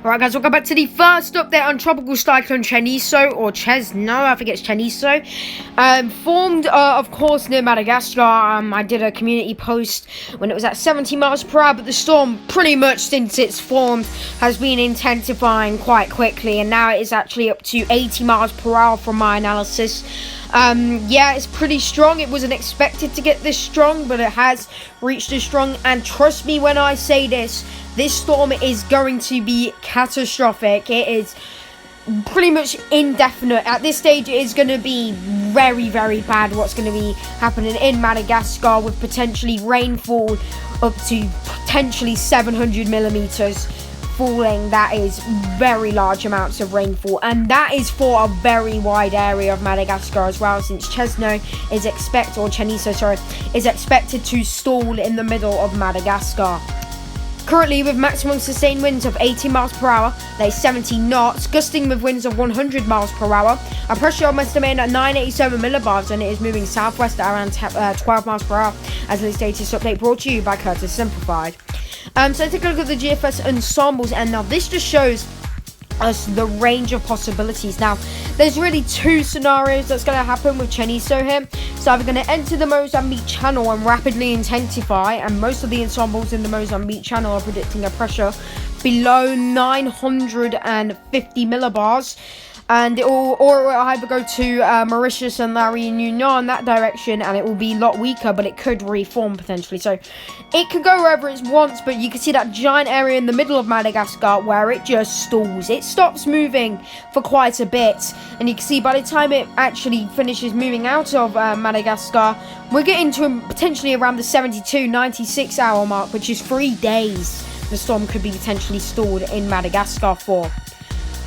Alright guys, welcome back to the first update on Tropical Cyclone Cheneso, or Cheneso, I think it's Cheneso. Formed, of course, near Madagascar. I did a community post when it was at 70 miles per hour, but the storm, pretty much since it's formed, has been intensifying quite quickly, and now it is actually up to 80 miles per hour from my analysis. Yeah, it's pretty strong. It wasn't expected to get this strong, but it has reached this strong, and trust me when I say this storm is going to be catastrophic. It is pretty much indefinite. At this stage, it is going to be very, very bad what's going to be happening in Madagascar, with potentially rainfall up to potentially 700 millimeters falling. That is very large amounts of rainfall, and that is for a very wide area of Madagascar as well, since Cheneso is expected to stall in the middle of Madagascar. Currently, with maximum sustained winds of 80 miles per hour, that is 70 knots, gusting with winds of 100 miles per hour, a pressure I'm estimating at 987 millibars, and it is moving southwest at around 12 miles per hour, as this latest update brought to you by Curtis Simplified. So take a look at the GFS ensembles, and now this just shows us the range of possibilities. Now, there's really two scenarios that's going to happen with Cheneso here. So either going to enter the Mozambique Channel and rapidly intensify, and most of the ensembles in the Mozambique Channel are predicting a pressure below 950 millibars. And or it will either go to Mauritius and La Réunion in that direction, and it will be a lot weaker, but it could reform potentially. So it could go wherever it wants, but you can see that giant area in the middle of Madagascar where it just stalls. It stops moving for quite a bit, and you can see by the time it actually finishes moving out of Madagascar, we're getting to potentially around the 72-96 hour mark, which is 3 days the storm could be potentially stalled in Madagascar for.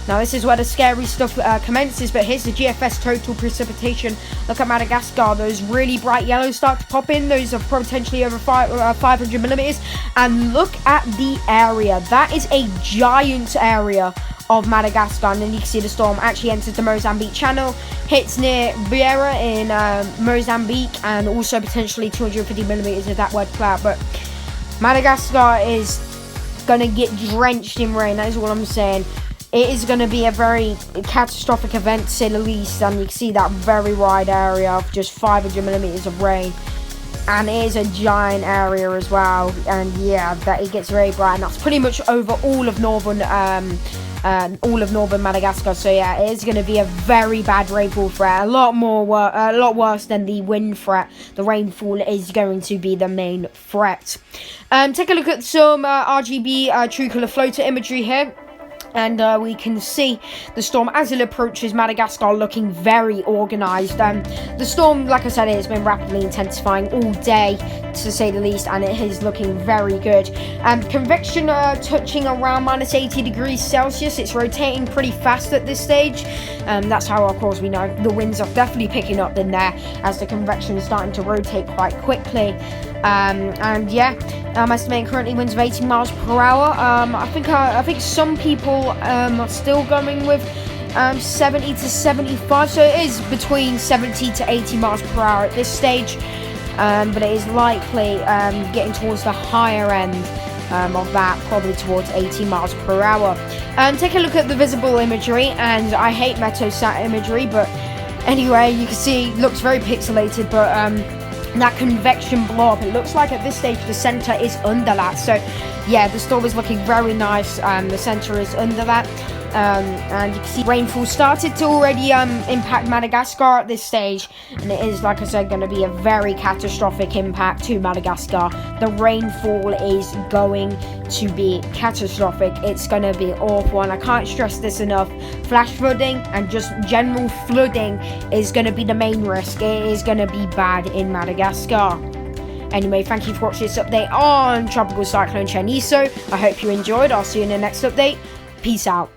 Now, this is where the scary stuff commences, but here's the GFS total precipitation. Look at Madagascar. Those really bright yellows start to pop in. Those are potentially over 500 millimeters. And look at the area. That is a giant area of Madagascar. And then you can see the storm actually enters the Mozambique Channel, hits near Beira in Mozambique, and also potentially 250 millimeters of that word cloud. But Madagascar is going to get drenched in rain. That is all I'm saying. It is going to be a very catastrophic event, to say the least, and you can see that very wide area of just 500 millimeters of rain, and it is a giant area as well. And yeah, that it gets very bright, and that's pretty much over all of northern Madagascar. So yeah, it is going to be a very bad rainfall threat, a lot worse than the wind threat. The rainfall is going to be the main threat. Take a look at some RGB true color floater imagery here. And we can see the storm as it approaches Madagascar looking very organised. The storm, like I said, it has been rapidly intensifying all day, to say the least, and it is looking very good. Convection touching around minus 80 degrees Celsius. It's rotating pretty fast at this stage. That's how, of course, we know the winds are definitely picking up in there, as the convection is starting to rotate quite quickly. And yeah, I'm estimating currently winds of 80 miles per hour. I think some people are still going with 70 to 75, so it is between 70 to 80 miles per hour at this stage, but it is likely getting towards the higher end of that, probably towards 80 miles per hour. Take a look at the visible imagery, and I hate Meteosat imagery, but anyway, you can see it looks very pixelated, but that convection blob, it looks like at this stage the center is under that. So yeah, the storm is looking very nice. The center is under that, and you can see rainfall started to already impact Madagascar at this stage, and it is, like I said, going to be a very catastrophic impact to Madagascar. The rainfall is going to be catastrophic. It's going to be awful, and I can't stress this enough. Flash flooding and just general flooding is going to be the main risk. It is going to be bad in Madagascar. Anyway, thank you for watching this update on Tropical Cyclone Cheneso. I hope you enjoyed. I'll see you in the next update. Peace out.